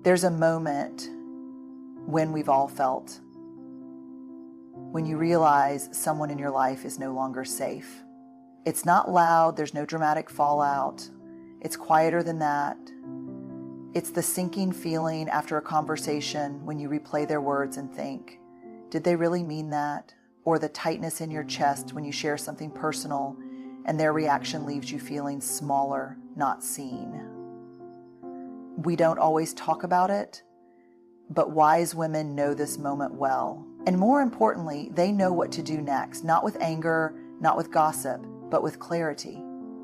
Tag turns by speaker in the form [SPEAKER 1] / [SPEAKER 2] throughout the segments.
[SPEAKER 1] There's a moment when we've all felt, when you realize someone in your life is no longer safe. It's not loud, there's no dramatic fallout. It's quieter than that. It's the sinking feeling after a conversation when you replay their words and think, did they really mean that? Or the tightness in your chest when you share something personal and their reaction leaves you feeling smaller, not seen. We don't always talk about it, but wise women know this moment well. And more importantly, they know what to do next, not with anger, not with gossip, but with clarity,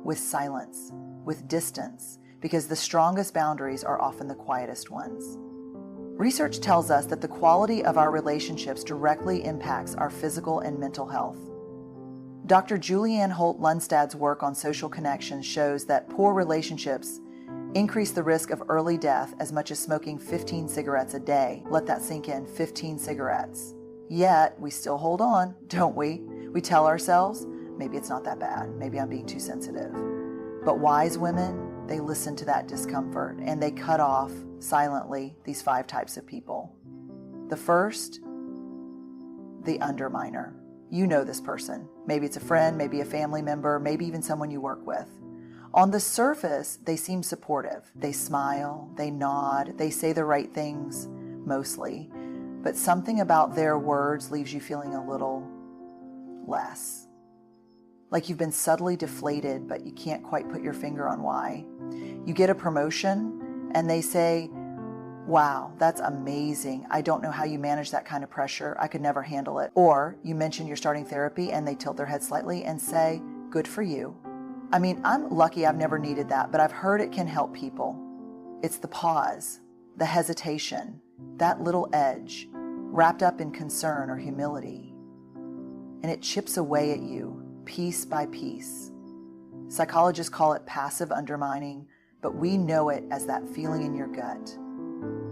[SPEAKER 1] with silence, with distance, because the strongest boundaries are often the quietest ones. Research tells us that the quality of our relationships directly impacts our physical and mental health. Dr. Julianne Holt-Lundstad's work on social connections shows that poor relationships increase the risk of early death as much as smoking 15 cigarettes a day. Let that sink in, 15 cigarettes. Yet, we still hold on, don't we? We tell ourselves, maybe it's not that bad, maybe I'm being too sensitive. But wise women, they listen to that discomfort and they cut off silently these 5 types of people. The first, the underminer. You know this person. Maybe it's a friend, maybe a family member, maybe even someone you work with. On the surface, they seem supportive. They smile, they nod, they say the right things, mostly. But something about their words leaves you feeling a little less. Like you've been subtly deflated, but you can't quite put your finger on why. You get a promotion and they say, wow, that's amazing. I don't know how you manage that kind of pressure. I could never handle it. Or you mention you're starting therapy and they tilt their head slightly and say, good for you. I mean, I'm lucky I've never needed that, but I've heard it can help people. It's the pause, the hesitation, that little edge, wrapped up in concern or humility. And it chips away at you, piece by piece. Psychologists call it passive undermining, but we know it as that feeling in your gut.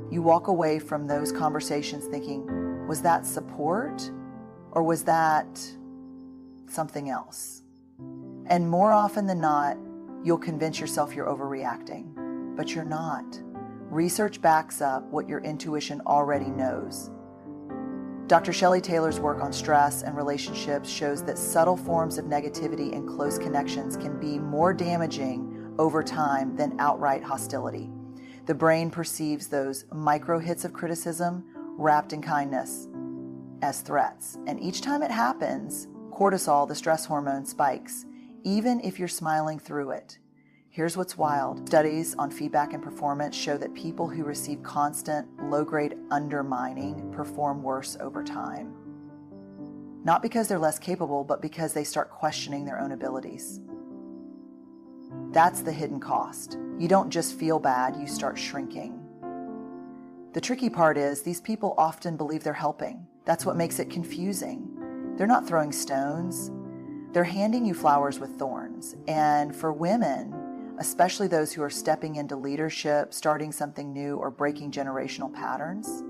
[SPEAKER 1] You walk away from those conversations thinking, was that support or was that something else? And more often than not, you'll convince yourself you're overreacting, but you're not. Research backs up what your intuition already knows. Dr. Shelley Taylor's work on stress and relationships shows that subtle forms of negativity in close connections can be more damaging over time than outright hostility. The brain perceives those micro hits of criticism wrapped in kindness as threats. And each time it happens, cortisol, the stress hormone, spikes, even if you're smiling through it. Here's what's wild. Studies on feedback and performance show that people who receive constant, low-grade undermining perform worse over time. Not because they're less capable, but because they start questioning their own abilities. That's the hidden cost. You don't just feel bad, you start shrinking. The tricky part is these people often believe they're helping. That's what makes it confusing. They're not throwing stones. They're handing you flowers with thorns. And for women, especially those who are stepping into leadership, starting something new, or breaking generational patterns,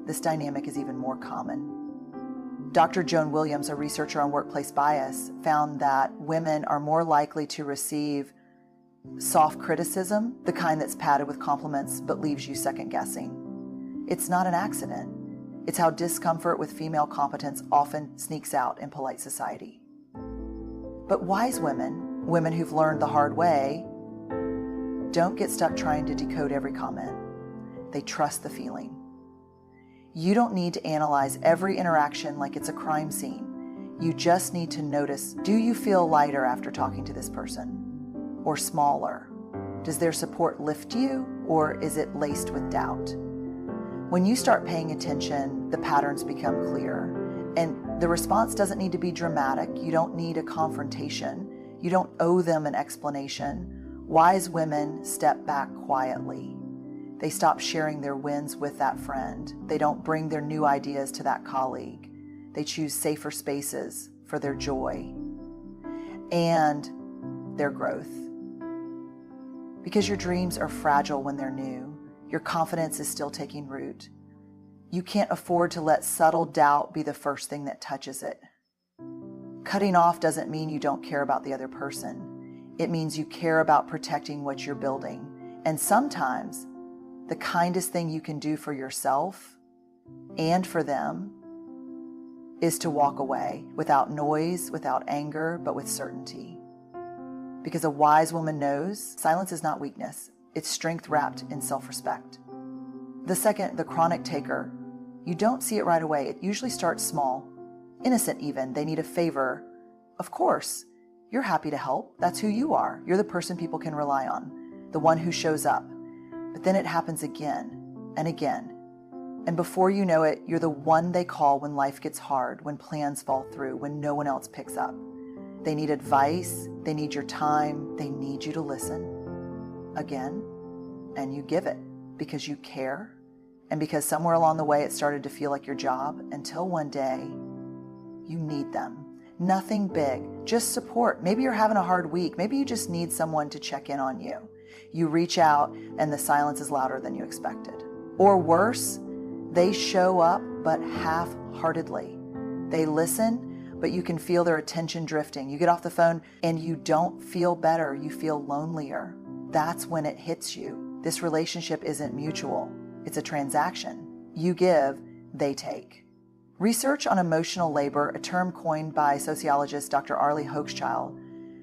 [SPEAKER 1] this dynamic is even more common. Dr. Joan Williams, a researcher on workplace bias, found that women are more likely to receive soft criticism, the kind that's padded with compliments but leaves you second-guessing. It's not an accident. It's how discomfort with female competence often sneaks out in polite society. But wise women, women who've learned the hard way, don't get stuck trying to decode every comment. They trust the feeling. You don't need to analyze every interaction like it's a crime scene. You just need to notice, do you feel lighter after talking to this person? Or smaller? Does their support lift you, or is it laced with doubt? When you start paying attention, the patterns become clear. And the response doesn't need to be dramatic. You don't need a confrontation. You don't owe them an explanation. Wise women step back quietly. They stop sharing their wins with that friend. They don't bring their new ideas to that colleague. They choose safer spaces for their joy and their growth. Because your dreams are fragile when they're new. Your confidence is still taking root. You can't afford to let subtle doubt be the first thing that touches it. Cutting off doesn't mean you don't care about the other person. It means you care about protecting what you're building. And sometimes the kindest thing you can do for yourself and for them is to walk away without noise, without anger, but with certainty. Because a wise woman knows silence is not weakness. It's strength wrapped in self-respect. The second, the chronic taker, you don't see it right away. It usually starts small, innocent even. They need a favor. Of course, you're happy to help. That's who you are. You're the person people can rely on, the one who shows up. But then it happens again and again. And before you know it, you're the one they call when life gets hard, when plans fall through, when no one else picks up. They need advice. They need your time. They need you to listen again. And you give it because you care and because somewhere along the way it started to feel like your job until one day you need them. Nothing big, just support. Maybe you're having a hard week. Maybe you just need someone to check in on you. You reach out and the silence is louder than you expected. Or worse, they show up but half-heartedly. They listen, but you can feel their attention drifting. You get off the phone and you don't feel better. You feel lonelier. That's when it hits you. This relationship isn't mutual. It's a transaction. You give, they take. Research on emotional labor, a term coined by sociologist Dr. Arlie Hochschild,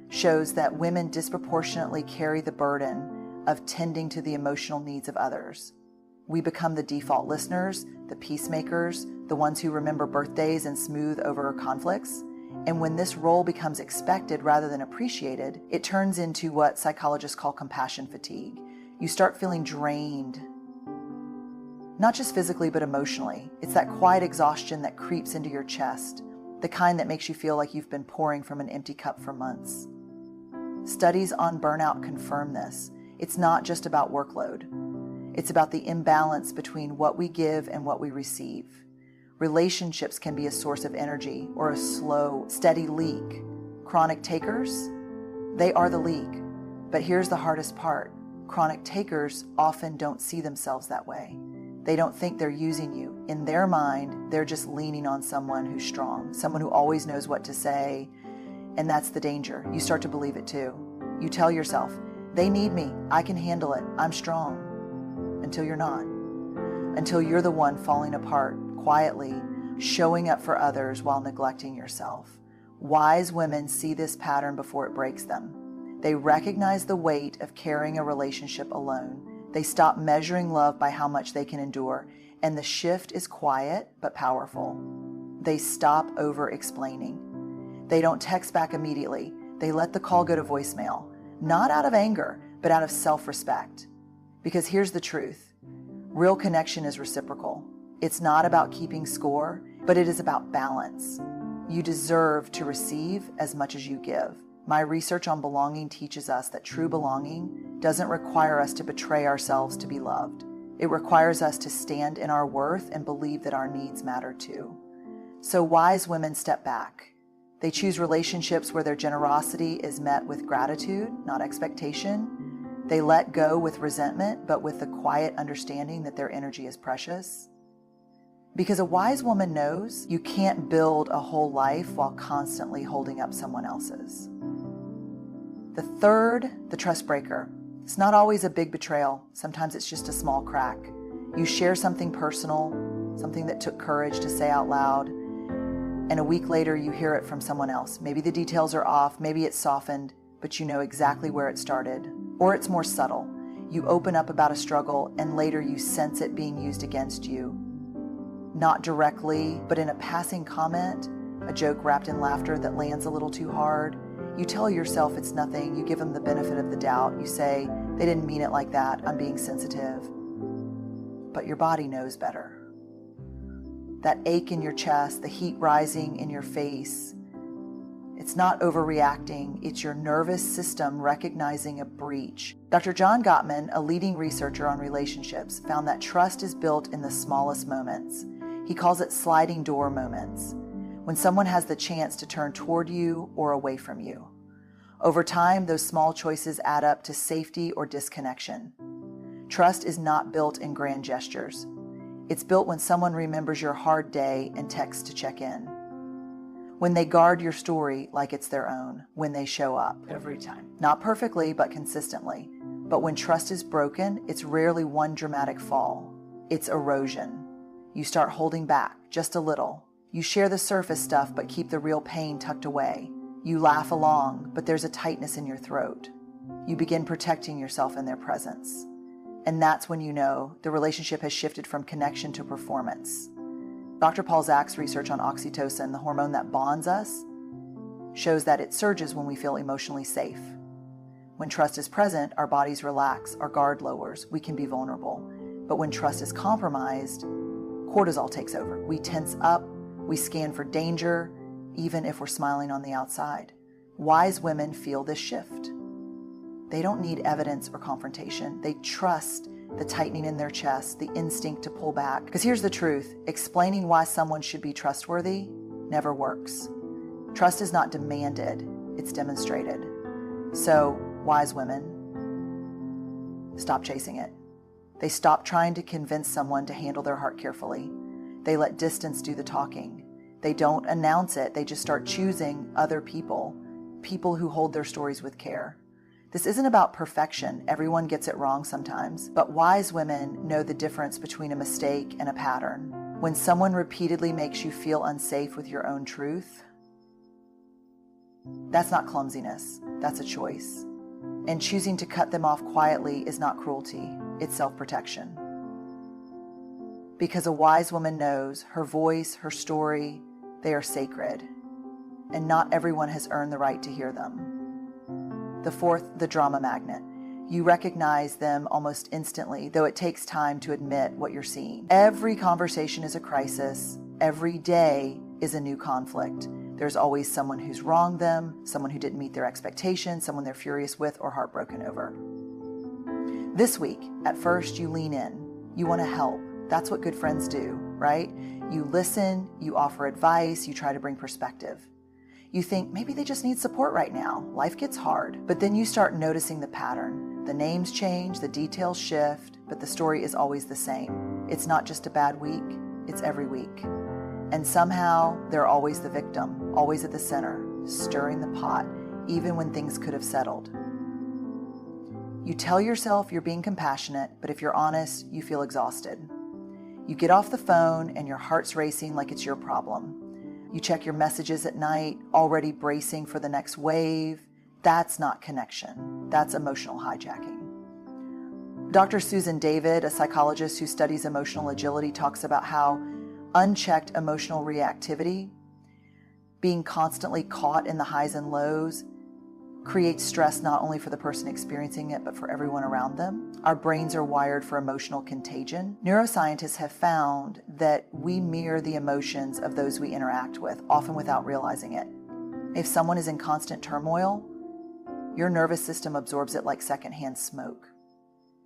[SPEAKER 1] shows that women disproportionately carry the burden of tending to the emotional needs of others. We become the default listeners, the peacemakers, the ones who remember birthdays and smooth over conflicts. And when this role becomes expected rather than appreciated, it turns into what psychologists call compassion fatigue. You start feeling drained, not just physically, but emotionally. It's that quiet exhaustion that creeps into your chest, the kind that makes you feel like you've been pouring from an empty cup for months. Studies on burnout confirm this. It's not just about workload. It's about the imbalance between what we give and what we receive. Relationships can be a source of energy or a slow, steady leak. Chronic takers, they are the leak. But here's the hardest part. Chronic takers often don't see themselves that way. They don't think they're using you. In their mind, they're just leaning on someone who's strong, someone who always knows what to say. And that's the danger. You start to believe it too. You tell yourself, they need me. I can handle it. I'm strong. Until you're not. Until you're the one falling apart quietly, showing up for others while neglecting yourself. Wise women see this pattern before it breaks them. They recognize the weight of carrying a relationship alone. They stop measuring love by how much they can endure, and the shift is quiet but powerful. They stop over-explaining. They don't text back immediately. They let the call go to voicemail, not out of anger, but out of self-respect. Because here's the truth. Real connection is reciprocal. It's not about keeping score, but it is about balance. You deserve to receive as much as you give. My research on belonging teaches us that true belonging doesn't require us to betray ourselves to be loved. It requires us to stand in our worth and believe that our needs matter too. So wise women step back. They choose relationships where their generosity is met with gratitude, not expectation. They let go with resentment, but with the quiet understanding that their energy is precious. Because a wise woman knows you can't build a whole life while constantly holding up someone else's. The third, the trust breaker. It's not always a big betrayal. Sometimes it's just a small crack. You share something personal, something that took courage to say out loud, and a week later you hear it from someone else. Maybe the details are off, maybe it's softened, but you know exactly where it started. Or it's more subtle. You open up about a struggle and later you sense it being used against you. Not directly, but in a passing comment, a joke wrapped in laughter that lands a little too hard. You tell yourself it's nothing. You give them the benefit of the doubt. You say, they didn't mean it like that. I'm being sensitive. But your body knows better. That ache in your chest, the heat rising in your face, it's not overreacting, it's your nervous system recognizing a breach. Dr. John Gottman, a leading researcher on relationships, found that trust is built in the smallest moments. He calls it sliding door moments, when someone has the chance to turn toward you or away from you. Over time, those small choices add up to safety or disconnection. Trust is not built in grand gestures. It's built when someone remembers your hard day and texts to check in. When they guard your story like it's their own, when they show up.
[SPEAKER 2] Every time.
[SPEAKER 1] Not perfectly, but consistently. But when trust is broken, it's rarely one dramatic fall. It's erosion. You start holding back just a little. You share the surface stuff but keep the real pain tucked away. You laugh along, but there's a tightness in your throat. You begin protecting yourself in their presence. And that's when you know the relationship has shifted from connection to performance. Dr. Paul Zach's research on oxytocin, the hormone that bonds us, shows that it surges when we feel emotionally safe. When trust is present, our bodies relax, our guard lowers, we can be vulnerable. But when trust is compromised, cortisol takes over. We tense up, we scan for danger, even if we're smiling on the outside. Wise women feel this shift. They don't need evidence or confrontation. They trust the tightening in their chest, the instinct to pull back. Because here's the truth, explaining why someone should be trustworthy never works. Trust is not demanded, it's demonstrated. So, wise women, stop chasing it. They stop trying to convince someone to handle their heart carefully. They let distance do the talking. They don't announce it, they just start choosing other people who hold their stories with care. This isn't about perfection. Everyone gets it wrong sometimes, but wise women know the difference between a mistake and a pattern. When someone repeatedly makes you feel unsafe with your own truth, that's not clumsiness, that's a choice. And choosing to cut them off quietly is not cruelty, it's self-protection. Because a wise woman knows her voice, her story, they are sacred, and not everyone has earned the right to hear them. The fourth, the drama magnet. You recognize them almost instantly, though it takes time to admit what you're seeing. Every conversation is a crisis. Every day is a new conflict. There's always someone who's wronged them, someone who didn't meet their expectations, someone they're furious with or heartbroken over. This week, at first you lean in. You want to help. That's what good friends do, right? You listen, you offer advice, you try to bring perspective. You think maybe they just need support right now. Life gets hard. But then you start noticing the pattern. The names change, the details shift, but the story is always the same. It's not just a bad week, it's every week. And somehow they're always the victim, always at the center, stirring the pot, even when things could have settled. You tell yourself you're being compassionate, but if you're honest, you feel exhausted. You get off the phone and your heart's racing like it's your problem. You check your messages at night, already bracing for the next wave. That's not connection. That's emotional hijacking. Dr. Susan David, a psychologist who studies emotional agility, talks about how unchecked emotional reactivity, being constantly caught in the highs and lows, creates stress not only for the person experiencing it, but for everyone around them. Our brains are wired for emotional contagion. Neuroscientists have found that we mirror the emotions of those we interact with, often without realizing it. If someone is in constant turmoil, your nervous system absorbs it like secondhand smoke.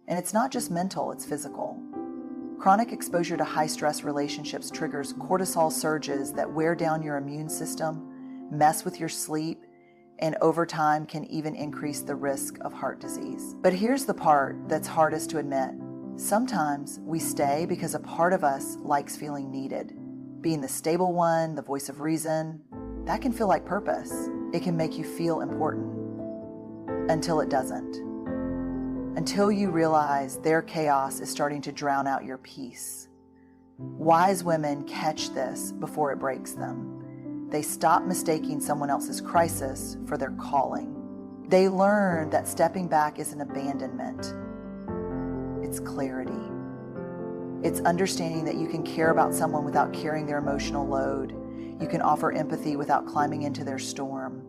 [SPEAKER 1] And it's not just mental, it's physical. Chronic exposure to high-stress relationships triggers cortisol surges that wear down your immune system, mess with your sleep, and over time can even increase the risk of heart disease. But here's the part that's hardest to admit. Sometimes we stay because a part of us likes feeling needed. Being the stable one, the voice of reason, that can feel like purpose. It can make you feel important. Until it doesn't. Until you realize their chaos is starting to drown out your peace. Wise women catch this before it breaks them. They stop mistaking someone else's crisis for their calling. They learn that stepping back isn't abandonment. It's clarity. It's understanding that you can care about someone without carrying their emotional load. You can offer empathy without climbing into their storm.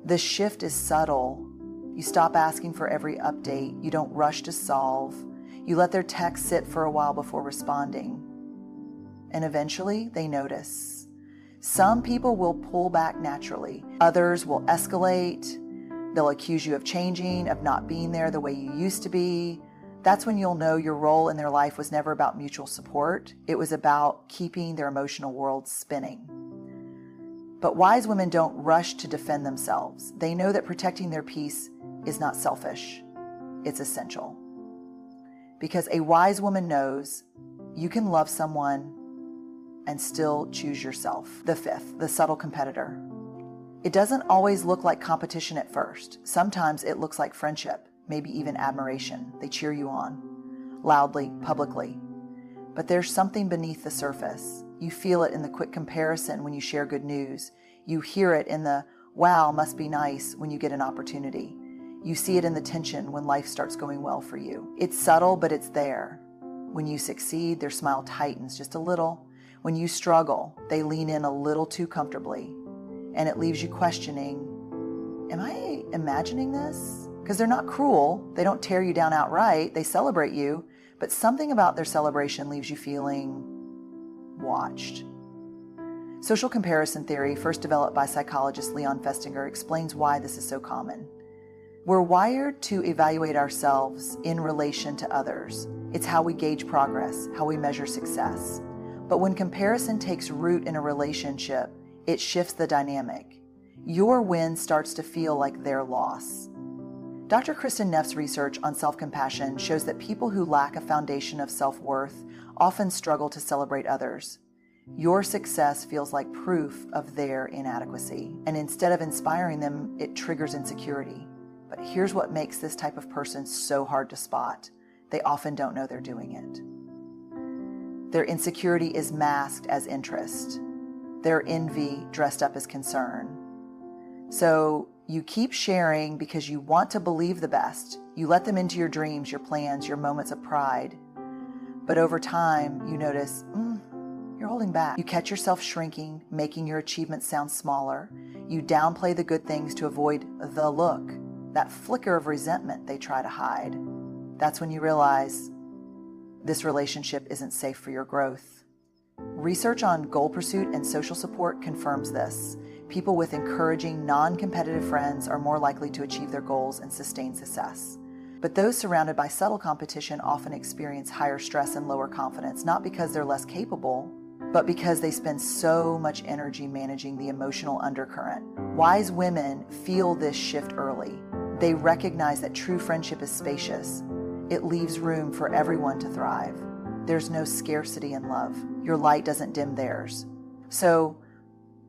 [SPEAKER 1] The shift is subtle. You stop asking for every update. You don't rush to solve. You let their text sit for a while before responding. And eventually, they notice. Some people will pull back naturally. Others will escalate. They'll accuse you of changing, of not being there the way you used to be. That's when you'll know your role in their life was never about mutual support. It was about keeping their emotional world spinning. But wise women don't rush to defend themselves. They know that protecting their peace is not selfish. It's essential. Because a wise woman knows you can love someone and still choose yourself. The fifth, the subtle competitor. It doesn't always look like competition at first. Sometimes it looks like friendship, maybe even admiration. They cheer you on, loudly, publicly. But there's something beneath the surface. You feel it in the quick comparison when you share good news. You hear it in the, wow, must be nice when you get an opportunity. You see it in the tension when life starts going well for you. It's subtle, but it's there. When you succeed, their smile tightens just a little. When you struggle, they lean in a little too comfortably. And it leaves you questioning, am I imagining this? Because they're not cruel. They don't tear you down outright. They celebrate you. But something about their celebration leaves you feeling watched. Social comparison theory, first developed by psychologist Leon Festinger, explains why this is so common. We're wired to evaluate ourselves in relation to others. It's how we gauge progress, how we measure success. But when comparison takes root in a relationship, it shifts the dynamic. Your win starts to feel like their loss. Dr. Kristen Neff's research on self-compassion shows that people who lack a foundation of self-worth often struggle to celebrate others. Your success feels like proof of their inadequacy, and instead of inspiring them, it triggers insecurity. But here's what makes this type of person so hard to spot. They often don't know they're doing it. Their insecurity is masked as interest. Their envy dressed up as concern. So you keep sharing because you want to believe the best. You let them into your dreams, your plans, your moments of pride. But over time, you notice, you're holding back. You catch yourself shrinking, making your achievements sound smaller. You downplay the good things to avoid the look, that flicker of resentment they try to hide. That's when you realize this relationship isn't safe for your growth. Research on goal pursuit and social support confirms this. People with encouraging, non-competitive friends are more likely to achieve their goals and sustain success. But those surrounded by subtle competition often experience higher stress and lower confidence, not because they're less capable, but because they spend so much energy managing the emotional undercurrent. Wise women feel this shift early. They recognize that true friendship is spacious. It leaves room for everyone to thrive. There's no scarcity in love. Your light doesn't dim theirs. So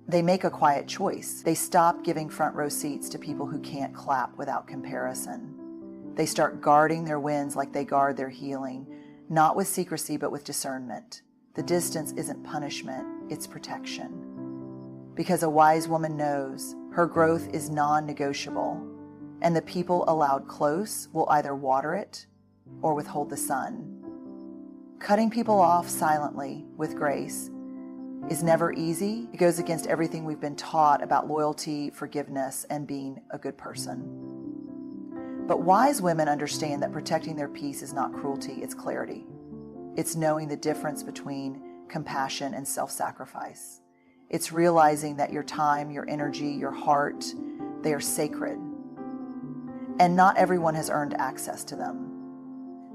[SPEAKER 1] they make a quiet choice. They stop giving front row seats to people who can't clap without comparison. They start guarding their wins like they guard their healing, not with secrecy, but with discernment. The distance isn't punishment, it's protection. Because a wise woman knows her growth is non-negotiable, and the people allowed close will either water it or withhold the sun. Cutting people off silently with grace is never easy. It goes against everything we've been taught about loyalty, forgiveness, and being a good person. But wise women understand that protecting their peace is not cruelty, it's clarity. It's knowing the difference between compassion and self-sacrifice. It's realizing that your time, your energy, your heart, they are sacred. And not everyone has earned access to them.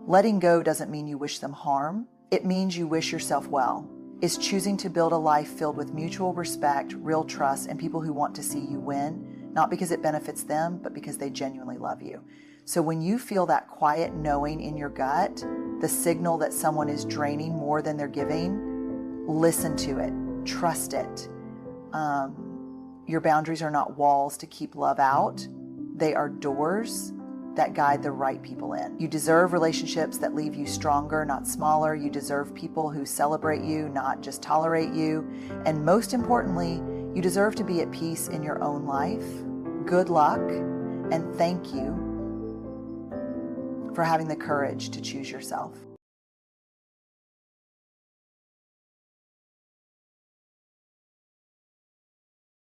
[SPEAKER 1] Letting go doesn't mean you wish them harm. It means you wish yourself well. It's choosing to build a life filled with mutual respect, real trust, and people who want to see you win, not because it benefits them, but because they genuinely love you. So when you feel that quiet knowing in your gut, the signal that someone is draining more than they're giving, listen to it, trust it. Your boundaries are not walls to keep love out. They are doors that guide the right people in. You deserve relationships that leave you stronger, not smaller. You deserve people who celebrate you, not just tolerate you. And most importantly, you deserve to be at peace in your own life. Good luck, and thank you for having the courage to choose yourself.